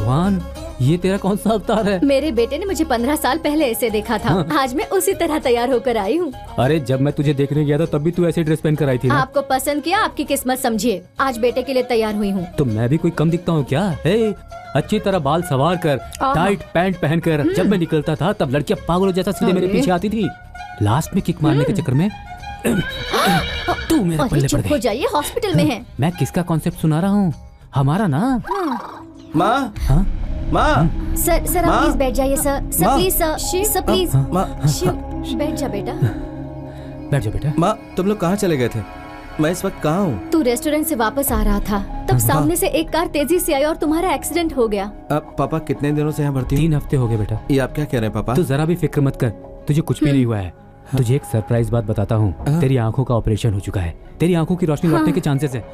भगवान, ये तेरा कौन सा अवतार है? मेरे बेटे ने मुझे 15 साल पहले ऐसे देखा था। आज मैं उसी तरह तैयार होकर आई हूँ। अरे जब मैं तुझे देखने गया था तब भी तू ऐसी ड्रेस पहन कर आई थी ना? आपको पसंद किया, आपकी किस्मत समझिए। आज बेटे के लिए तैयार हुई हूँ। तो मैं भी कोई कम दिखता हूँ क्या? अच्छी तरह बाल संवार कर, टाइट पैंट पहनकर जब मैं निकलता था तब लड़कियां पागलों जैसा सीधे मेरे पीछे आती थी। लास्ट में किक मारने के चक्कर में तू मेरे पल्ले पड़ गई। हो जाइए, हॉस्पिटल में है। मैं किसका कॉन्सेप्ट सुना रहा हूँ? हमारा ना। माँ, माँ। सर आप प्लीज बैठ जाइए sir. Sir please sir please. बैठ जा बेटा। बैठ जा बेटा। माँ, तुम लोग कहाँ चले गए थे? मैं इस वक्त कहाँ हूँ? तू रेस्टोरेंट से वापस आ रहा था, तब सामने से एक कार तेजी से आई और तुम्हारा एक्सीडेंट हो गया। पापा कितने दिनों से यहाँ भर्ती? 3 हफ्ते हो गए बेटा। ये आप क्या कह रहे हैं पापा? तू जरा भी फिक्र मत कर, तुझे कुछ भी नहीं हुआ है। तुझे एक सरप्राइज बात बताता हूँ। तेरी आंखों का ऑपरेशन हो चुका है। तेरी आंखों की रोशनी लौटने के चांसेस है।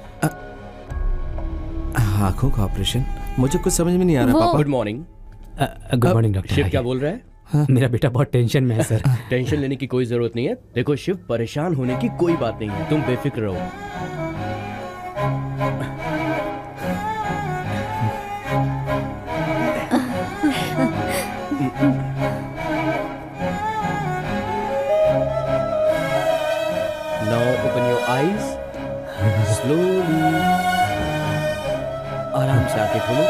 आंखों का ऑपरेशन? मुझे कुछ समझ में नहीं आ रहा पापा। Good morning. Good morning doctor. Shiv क्या बोल रहा है? मेरा बेटा बहुत टेंशन में है सर। टेंशन लेने की कोई जरूरत नहीं है। देखो शिव, परेशान होने की कोई बात नहीं है, तुम बेफिक्र रहो। Now open your eyes slowly. आराम से आंखें खोलो।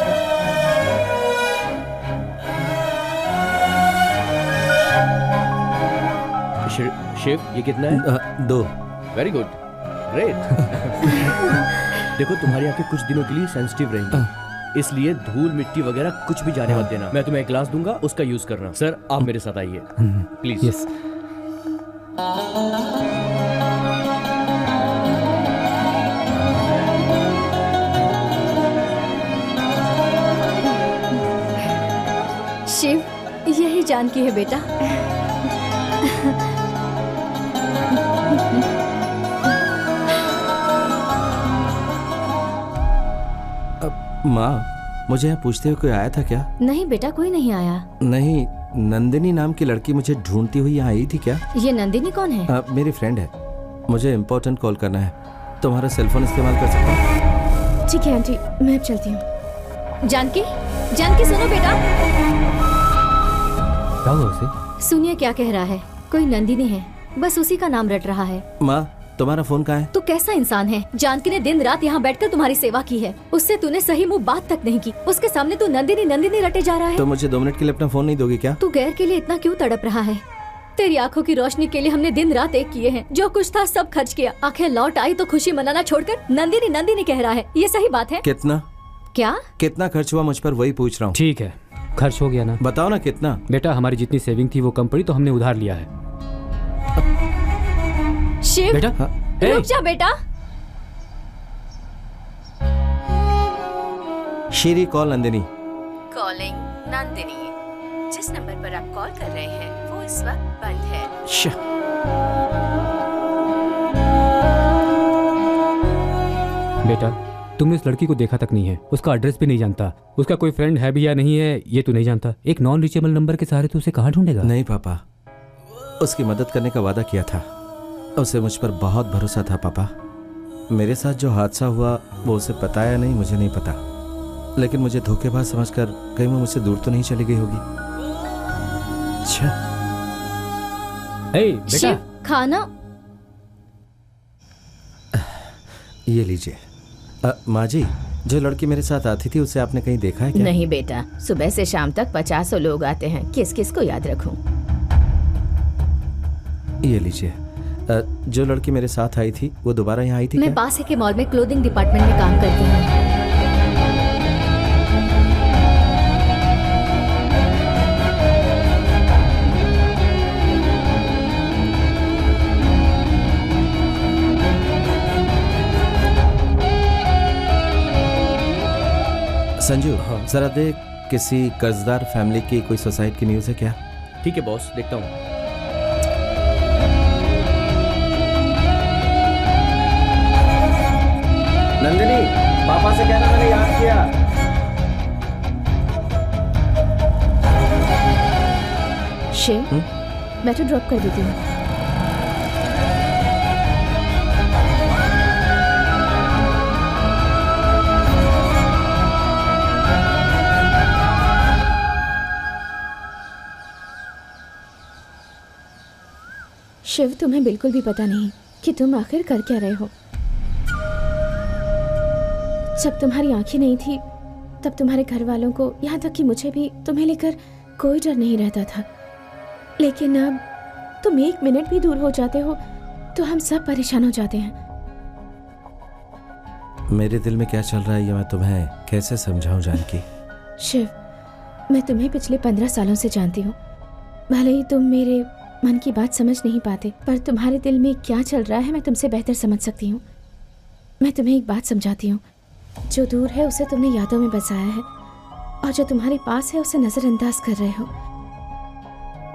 शिव, ये कितना है? 2। Very good, great. देखो तुम्हारी आंखें कुछ दिनों के लिए सेंसिटिव रहेंगी, इसलिए धूल मिट्टी वगैरह कुछ भी जाने मत देना। मैं तुम्हें एक ग्लास दूंगा, उसका यूज करना। सर आप मेरे साथ आइए प्लीज। यस। शिव, यही जानकी है बेटा। माँ, मुझे यहाँ पूछते हुए कोई आया था क्या? नहीं बेटा, कोई नहीं आया। नहीं, नंदिनी नाम की लड़की मुझे ढूंढती हुई यहाँ आई थी क्या? ये नंदिनी कौन है? मेरी फ्रेंड है। मुझे इम्पोर्टेंट कॉल करना है। तुम्हारा सेलफोन इस्तेमाल कर सकता हूँ? ठीक है आंटी, मैं अब चलती हूँ। जानकी, जानकी सुनो बेटा। क्या हुआ उसे? सुनिए क्या कह रहा है। कोई नंदिनी है, बस उसी का नाम रट रहा है। माँ, तुम्हारा फोन कहाँ है? तू कैसा इंसान है? जानकी ने दिन रात यहाँ बैठकर तुम्हारी सेवा की है, उससे तूने सही मुंह बात तक नहीं की। उसके सामने तू नंदिनी नंदिनी रटे जा रहा है। तो मुझे 2 मिनट के लिए अपना फोन नहीं दोगी क्या? तू गैर के लिए इतना क्यों तड़प रहा है? तेरी आंखों की रोशनी के लिए हमने दिन रात एक किए हैं। जो कुछ था सब खर्च किया, आंखें लौट आई तो खुशी मनाना छोड़कर नंदिनी नंदिनी कह रहा है। ये सही बात है? कितना? क्या कितना खर्च हुआ मुझ पर, वही पूछ रहा हूँ। ठीक है, खर्च हो गया ना? बताओ ना कितना। बेटा हमारी जितनी सेविंग थी वो कम पड़ी तो हमने उधार लिया है। शिव, बेटा रुक जा बेटा। श्री कॉल नंदिनी। कॉलिंग नंदिनी। जिस नंबर पर आप कॉल कर रहे हैं वो इस वक्त बंद है। बेटा तुमने उस लड़की को देखा तक नहीं है, उसका एड्रेस भी नहीं जानता, उसका कोई फ्रेंड है भी या नहीं है ये तू नहीं जानता। एक नॉन रीचेबल नंबर के सहारे तू उसे कहाँ ढूंढेगा? नहीं पापा, उसकी मदद करने का वादा किया था। उसे मुझ पर बहुत भरोसा था पापा। मेरे साथ जो हादसा हुआ वो उसे पता या नहीं मुझे नहीं पता, लेकिन मुझे धोखेबाज समझकर कहीं वो मुझसे दूर तो नहीं चली गई होगी। अच्छा बेटा शिव, खाना ये लीजिए। माँ जी, जो लड़की मेरे साथ आती थी उसे आपने कहीं देखा है क्या? नहीं बेटा, सुबह से शाम तक 50 लोग आते हैं, किस किस को याद रखूं? ये लीजिए। जो लड़की मेरे साथ आई थी वो दोबारा यहाँ आई थी मैं क्या? पास के मॉल में क्लोथिंग डिपार्टमेंट में काम करती हूँ। संजू, जरा देख, किसी कर्जदार फैमिली की कोई सुसाइड की न्यूज़ है क्या? ठीक है बॉस, देखता हूँ। नंदिनी, पापा से कहना मैंने याद किया। शिव, मैं तो ड्रॉप कर देती हूँ। शिव, तुम्हें बिल्कुल भी पता नहीं कि तुम आखिर कर क्या रहे हो। जब तुम्हारी आंखें नहीं थी तब तुम्हारे घर वालों को, यहाँ तक कि मुझे भी, तुम्हें लेकर कोई डर नहीं रहता था। लेकिन अब तुम 1 मिनट भी दूर हो जाते हो तो हम सब परेशान हो जाते हैं। मेरे दिल में क्या चल रहा है ये मैं तुम्हें कैसे समझाऊं जानकी? शिव, मैं तुम्हें पिछले 15 सालों से जानती हूँ। भले ही तुम मेरे मन की बात समझ नहीं पाते, पर तुम्हारे दिल में क्या चल रहा है मैं तुमसे बेहतर समझ सकती हूँ। मैं तुम्हें एक बात समझाती हूँ, जो दूर है उसे तुमने यादों में बसाया है, और जो तुम्हारे पास है उसे नज़रअंदाज कर रहे हो।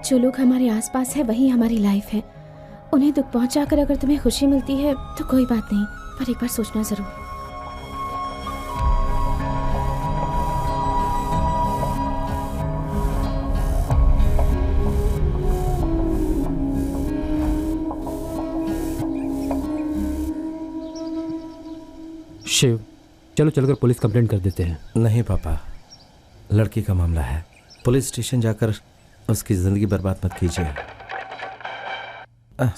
जो लोग हमारे आसपास है वही हमारी लाइफ है। उन्हें दुख पहुंचाकर अगर तुम्हें खुशी मिलती है तो कोई बात नहीं, पर एक बार सोचना जरूर। शिव, चलो चलकर पुलिस कंप्लेंट कर देते हैं। नहीं पापा, लड़की का मामला है, पुलिस स्टेशन जाकर उसकी जिंदगी बर्बाद मत कीजिए।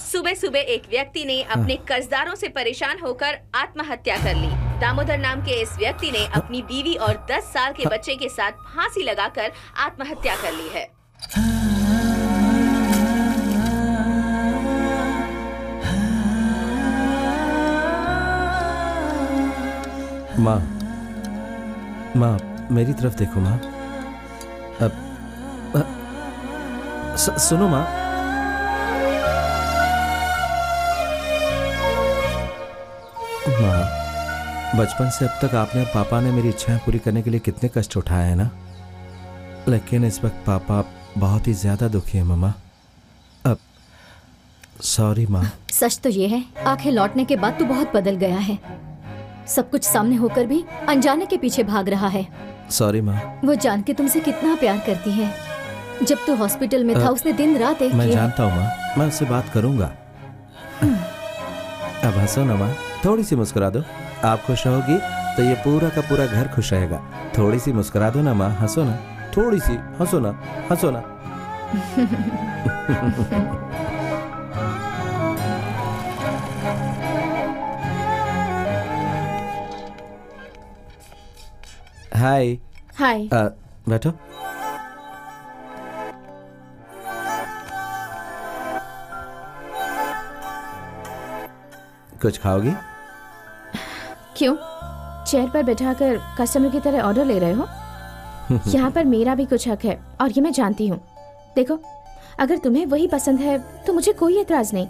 सुबह सुबह एक व्यक्ति ने अपने कर्जदारों से परेशान होकर आत्महत्या कर ली। दामोदर नाम के इस व्यक्ति ने अपनी बीवी और 10 साल के बच्चे के साथ फांसी लगाकर आत्महत्या कर ली है। माँ, माँ मेरी तरफ देखो माँ। सुनो माँ, माँ बचपन से अब तक आपने और पापा ने मेरी इच्छाएं पूरी करने के लिए कितने कष्ट उठाए हैं ना, लेकिन इस वक्त पापा बहुत ही ज्यादा दुखी है मम्मा। अब सॉरी माँ। सच तो ये है, आंखें लौटने के बाद तू बहुत बदल गया है। सब कुछ सामने होकर भी अनजाने के पीछे भाग रहा है। सॉरी माँ। वो जान के तुमसे कितना प्यार करती है। जब तू हॉस्पिटल में था उसने दिन रात एक मैं किया। जानता हूँ माँ, मैं उससे बात करूंगा। अब हंसो ना माँ, थोड़ी सी मुस्कुरा दो। आप खुश रहोगी तो ये पूरा का पूरा घर खुश रहेगा। थोड़ी सी मुस्कुरा दो ना माँ, हंसो ना, थोड़ी सी हंसो ना, हंसो ना। हाय। हाय। बैठो। कुछ खाओगी? क्यों? चेयर पर बैठाकर कस्टमर की तरह ऑर्डर ले रहे हो? यहाँ पर मेरा भी कुछ हक है और ये मैं जानती हूँ। देखो, अगर तुम्हें वही पसंद है तो मुझे कोई एतराज नहीं।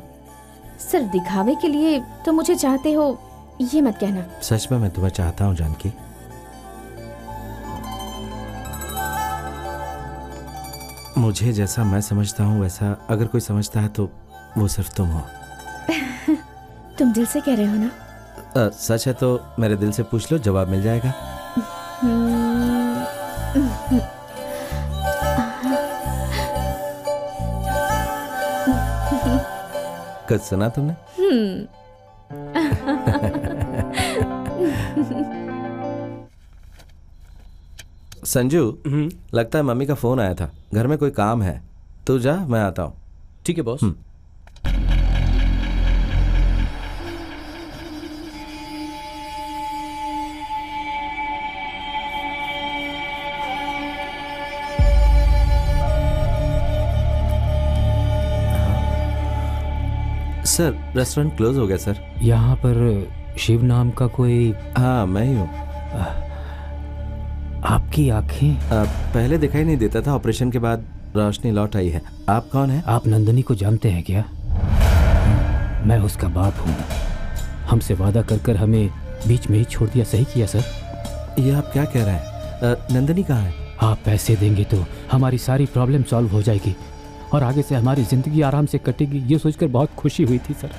सिर्फ दिखावे के लिए तुम मुझे चाहते हो ये मत कहना। सच में मैं तुम्हें चाहता हूँ जानकी। मुझे जैसा मैं समझता हूँ वैसा अगर कोई समझता है तो वो सिर्फ तुम हो। तुम दिल से कह रहे हो ना? सच है तो मेरे दिल से पूछ लो, जवाब मिल जाएगा। कुछ सुना तुमने? संजू, लगता है मम्मी का फोन आया था, घर में कोई काम है। तू जा, मैं आता हूँ। ठीक है बॉस। सर, रेस्टोरेंट क्लोज हो गया सर। यहाँ पर शिव नाम का कोई? हाँ, मैं ही हूँ। आपकी आंखें? पहले दिखाई नहीं देता था, ऑपरेशन के बाद रोशनी लौट आई है। आप कौन हैं? आप नंदिनी को जानते हैं क्या? मैं उसका बाप हूँ। हमसे वादा कर हमें बीच में ही छोड़ दिया। सही किया सर। ये आप क्या कह रहे हैं? नंदिनी कहाँ है? आप पैसे देंगे तो हमारी सारी प्रॉब्लम सॉल्व हो जाएगी और आगे से हमारी ज़िंदगी आराम से कटेगी, ये सोचकर बहुत खुशी हुई थी सर।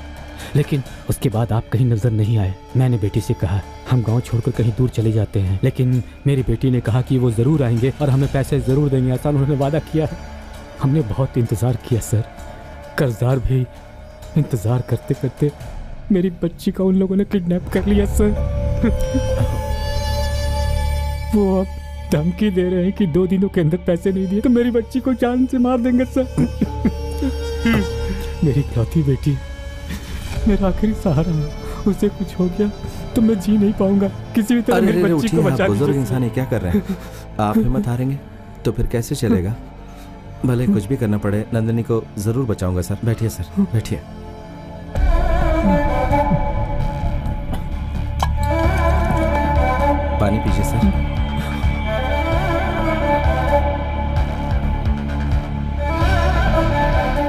लेकिन उसके बाद आप कहीं नज़र नहीं आए। मैंने बेटी से कहा हम गांव छोड़कर कहीं दूर चले जाते हैं, लेकिन मेरी बेटी ने कहा कि वो ज़रूर आएंगे और हमें पैसे ज़रूर देंगे, ऐसा उन्होंने वादा किया है। हमने बहुत इंतज़ार किया सर। कर्जदार भी इंतज़ार करते करते मेरी बच्ची का उन लोगों ने किडनैप कर लिया सर। वो अब धमकी दे रहे हैं कि 2 दिनों के अंदर पैसे नहीं दिए तो मेरी बच्ची को जान से मार देंगे सर। मेरी इकलौती बेटी, मेरा आखिरी सहारा है। उसे कुछ हो गया तो मैं जी नहीं पाऊंगा। किसी भी तरह मेरी बच्ची को बचा बुजुर्ग लीजिए। इंसान ये क्या कर रहे हैं? आप हिम्मत हारेंगे तो फिर कैसे चलेगा? भले कुछ भी करना पड़े, नंदिनी को जरूर बचाऊंगा सर। बैठिए सर, बैठिए। पानी पीजिए सर।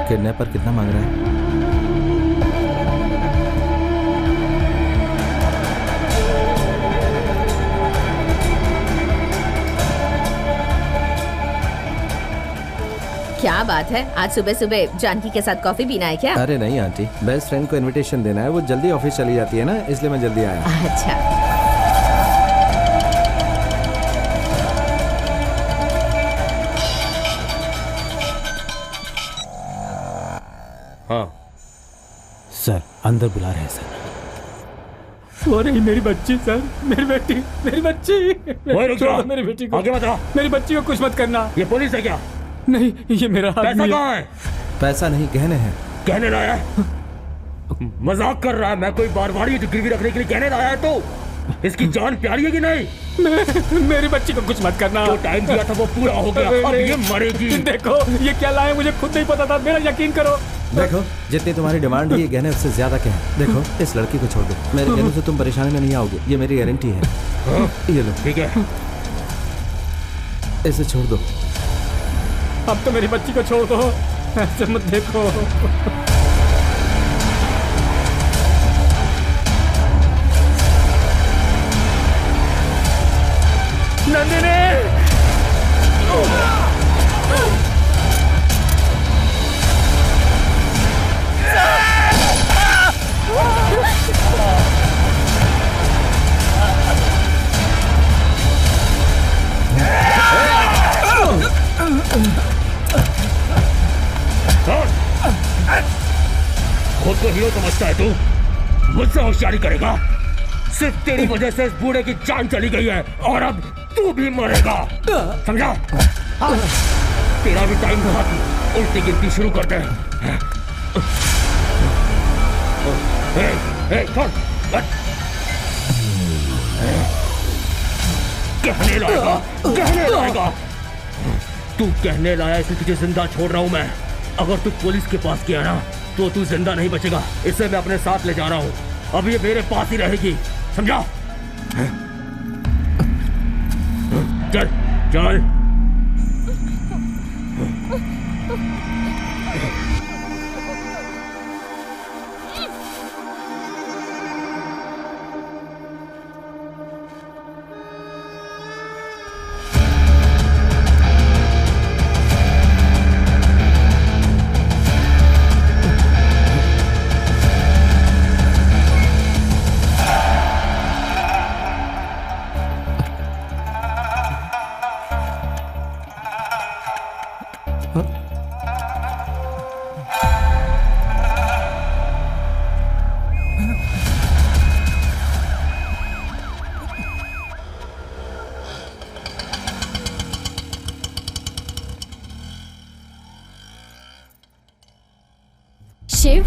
किडनैपर कितना मांग रहा है? क्या बात है, आज सुबह सुबह जानकी के साथ कॉफी पीना है क्या? अरे नहीं आंटी, बेस्ट फ्रेंड को इनविटेशन देना है। वो जल्दी ऑफिस चली जाती है ना, इसलिए मैं जल्दी आया। अच्छा। हाँ सर अंदर बुला रहे हैं सर। वो रही मेरी बच्ची सर, मेरी बेटी, मेरी बच्ची। मेरी बेटी को, आगे मत रहो। मेरी बच्ची को कुछ मत करना। ये पुलिस है क्या? नहीं, ये मेरा पैसा आदमी है। कहाँ है? पैसा नहीं, गहने हैं। कहने लाया है? मजाक कर रहा है? मैं कोई बारवाड़ी जो गिरवी रखने के लिए कहने लाया है तो इसकी जान प्यारी है कि नहीं? मेरी बच्ची को कुछ मत करना। जो टाइम दिया था वो पूरा हो गया, अब ये मरेगी। देखो ये क्या लाए, मुझे खुद नहीं पता था। मेरा यकीन करो। देखो जितनी तुम्हारी डिमांड है, ये गहने उससे ज्यादा के हैं। देखो इस लड़की को छोड़ दो, मेरे गहनों से तुम परेशानी में नहीं आओगे, ये मेरी गारंटी है। ये लो। ठीक है, इसे छोड़ दो। अब तो मेरी बच्ची को छोड़ दो, ऐसे मत देखो। नंदिनी! खुद को हीरो समझता है तू? मुझसे होशियारी करेगा? सिर्फ तेरी वजह से इस बूढ़े की जान चली गई है और अब तू भी मरेगा, समझा? तेरा भी टाइम बहुत उल्टी गिनती शुरू कर दे। छोड़। कहने लाएगा, कहने लाएगा। तू कहने लाया इसलिए तुझे जिंदा छोड़ रहा हूं मैं। अगर तू पुलिस के पास गया ना तो तू जिंदा नहीं बचेगा। इसे मैं अपने साथ ले जा रहा हूं। अब ये मेरे पास ही रहेगी, समझा? चल चल। शिव,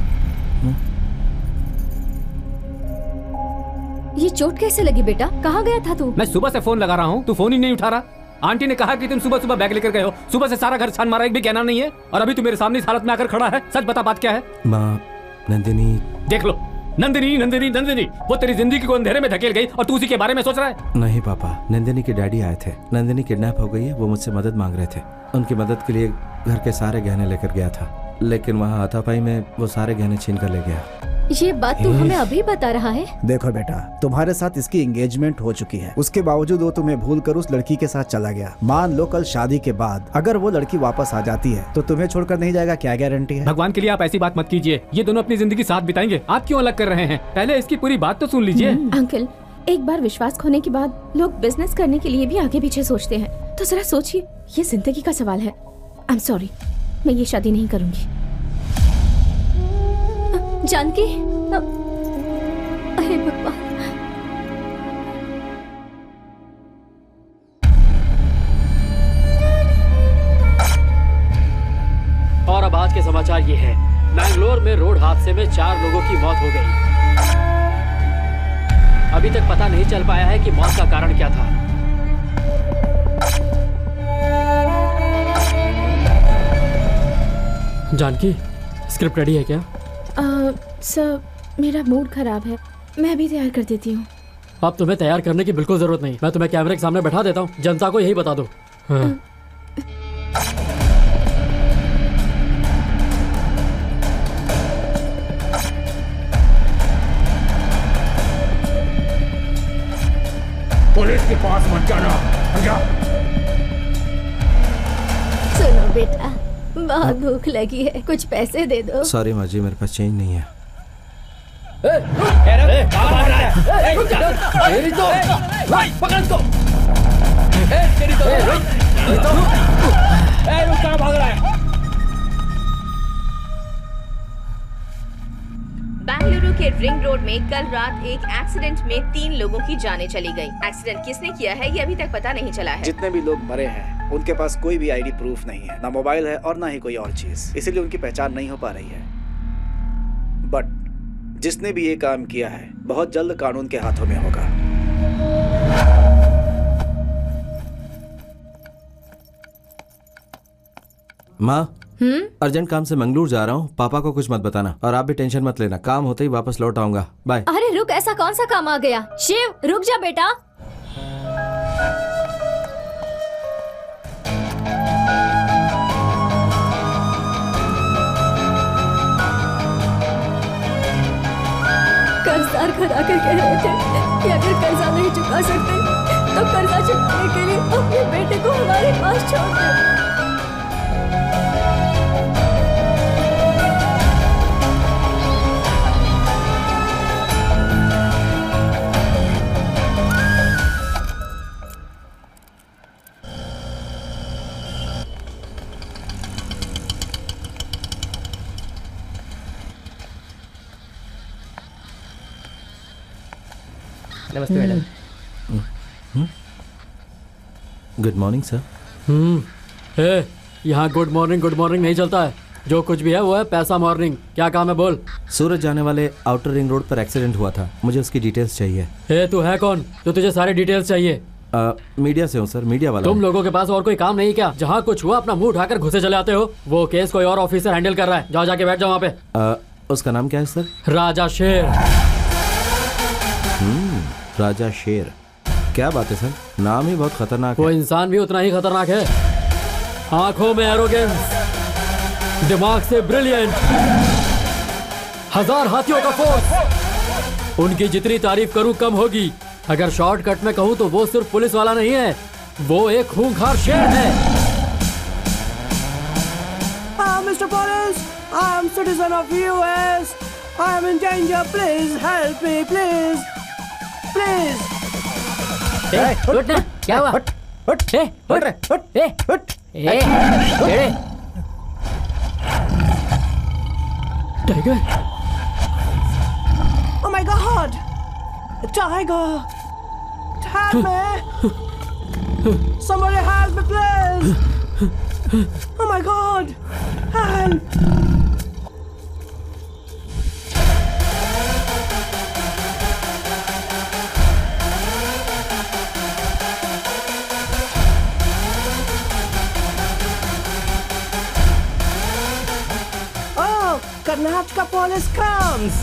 ये चोट कैसे लगी बेटा? कहाँ गया था तू? मैं सुबह से फोन लगा रहा हूँ, तू फोन ही नहीं उठा रहा। आंटी ने कहा कि तुम सुबह सुबह बैग लेकर गए हो। सुबह से सारा घर छान मारा, एक भी कहना नहीं है। और अभी तू मेरे सामने इस हालत में आकर खड़ा है। सच बता, बात क्या है? माँ, नंदिनी। देख लो, नंदिनी नंदिनी नंदिनी, वो तेरी जिंदगी को अंधेरे में धकेल गई और तू उसी के बारे में सोच रहा है। नहीं पापा, नंदिनी के डैडी आए थे। नंदिनी किडनैप हो गई है। वो मुझसे मदद मांग रहे थे। उनकी मदद के लिए घर के सारे गहने लेकर गया था, लेकिन वहाँ हाथापाई में वो सारे गहने छीन कर ले गया। ये बात तू हमें अभी बता रहा है? देखो बेटा, तुम्हारे साथ इसकी एंगेजमेंट हो चुकी है। उसके बावजूद वो तुम्हें भूल कर उस लड़की के साथ चला गया। मान लो कल शादी के बाद अगर वो लड़की वापस आ जाती है तो तुम्हें छोड़कर नहीं जाएगा, क्या गारंटी है? भगवान के लिए आप ऐसी बात मत कीजिए। ये दोनों अपनी जिंदगी साथ बिताएंगे, आप क्यों अलग कर रहे हैं? पहले इसकी पूरी बात तो सुन लीजिए। अंकल, एक बार विश्वास खोने के बाद लोग बिजनेस करने के लिए भी आगे पीछे सोचते हैं। तो जरा सोचिए, ये जिंदगी का सवाल है। आई एम सॉरी, मैं ये शादी नहीं करूंगी। जानकी, अरे भगवान। और अब आज के समाचार ये है, बैंगलोर में रोड हादसे में 4 लोगों की मौत हो गई। अभी तक पता नहीं चल पाया है कि मौत का कारण क्या था। जानकी, स्क्रिप्ट रेडी है क्या? सर, मेरा मूड खराब है, मैं अभी तैयार कर देती हूँ। अब तुम्हें तैयार करने की बिल्कुल जरूरत नहीं, मैं तुम्हें कैमरे के सामने बैठा देता हूँ, जनता को यही बता दो। हाँ। पुलिस के पास मत जाना। सुनो बेटा, बहुत भूख लगी है, कुछ पैसे दे दो। सॉरी माँ जी, मेरे पास चेंज नहीं है। बेंगलुरु के रिंग रोड में कल रात एक एक्सीडेंट में 3 लोगों की जानें चली गई। एक्सीडेंट किसने किया है ये अभी तक पता नहीं चला है। जितने भी लोग मरे हैं उनके पास कोई भी आईडी प्रूफ नहीं है, ना मोबाइल है और ना ही कोई और चीज, इसीलिए उनकी पहचान नहीं हो पा रही है। बट जिसने भी ये काम किया है बहुत जल्द कानून के हाथों में होगा। माँ, अर्जेंट काम से मंगलूर जा रहा हूँ, पापा को कुछ मत बताना और आप भी टेंशन मत लेना, काम होते ही वापस लौट आऊंगा। बाय। अरे रुक, ऐसा कौन सा काम आ गया? शिव, रुक जा बेटा। कर्जदार घर आकर कह रहे थे कि अगर कर्जा नहीं चुका सकते तो कर्जा चुकाने के लिए अपने बेटे को हमारे पास छोड़ दे। नमस्ते मैडम। Good morning sir. यहाँ गुड मॉर्निंग नहीं चलता है, जो कुछ भी है वो है पैसा मॉर्निंग। क्या काम है बोल। सूरत जाने वाले आउटर रिंग रोड पर एक्सीडेंट हुआ था, मुझे उसकी डिटेल्स चाहिए। तू है कौन तो तुझे सारी डिटेल्स चाहिए? मीडिया से हूँ सर, मीडिया वाला। तुम लोगों के पास और कोई काम नहीं क्या? जहाँ कुछ हुआ अपना मुंह उठाकर घुसे चले आते हो। वो केस कोई और ऑफिसर हैंडल कर रहा है, जाओ जाके बैठ जाओ वहाँ पे। उसका नाम क्या है सर? राजा शेर। राजा शेर, क्या बात है सर, नाम ही बहुत खतरनाक है। वो इंसान भी उतना ही खतरनाक है। आंखों में एरोगेंस, दिमाग से ब्रिलियंट, 1000 हाथियों का फोर्स। उनकी जितनी तारीफ करूं कम होगी। अगर शॉर्टकट में कहूं तो वो सिर्फ पुलिस वाला नहीं है, वो एक खूंखार शेर है। Mr. Police, I am citizen of US. I am in danger. Please help me, please. Please. उठ ना, क्या हुआ? उठ tiger. Oh my God! Tiger! Help me! Somebody help me, please! Oh my God! Help! Oh, Karnataka police comes!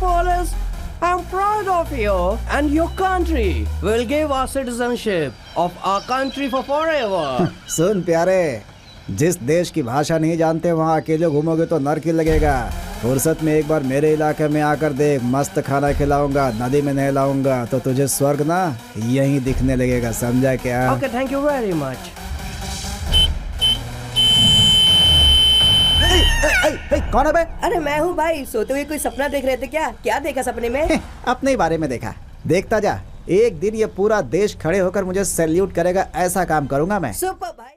police, I'm proud of you. And your country will give our citizenship of our country for forever. सुन प्यारे, जिस देश की भाषा नहीं जानते वहाँ अकेले घूमोगे तो नरक ही लगेगा। फुर्सत में एक बार मेरे इलाके में आकर देख, मस्त खाना खिलाऊंगा, नदी में नहलाऊंगा, तो तुझे स्वर्ग ना यहीं दिखने लगेगा, समझा क्या? Okay, thank you very much. कौन है बे? अरे मैं हूँ भाई। सोते हुए कोई सपना देख रहे थे क्या? क्या देखा सपने में? अपने ही बारे में देखा। देखता जा, एक दिन ये पूरा देश खड़े होकर मुझे सैल्यूट करेगा, ऐसा काम करूंगा मैं। सुपर भाई।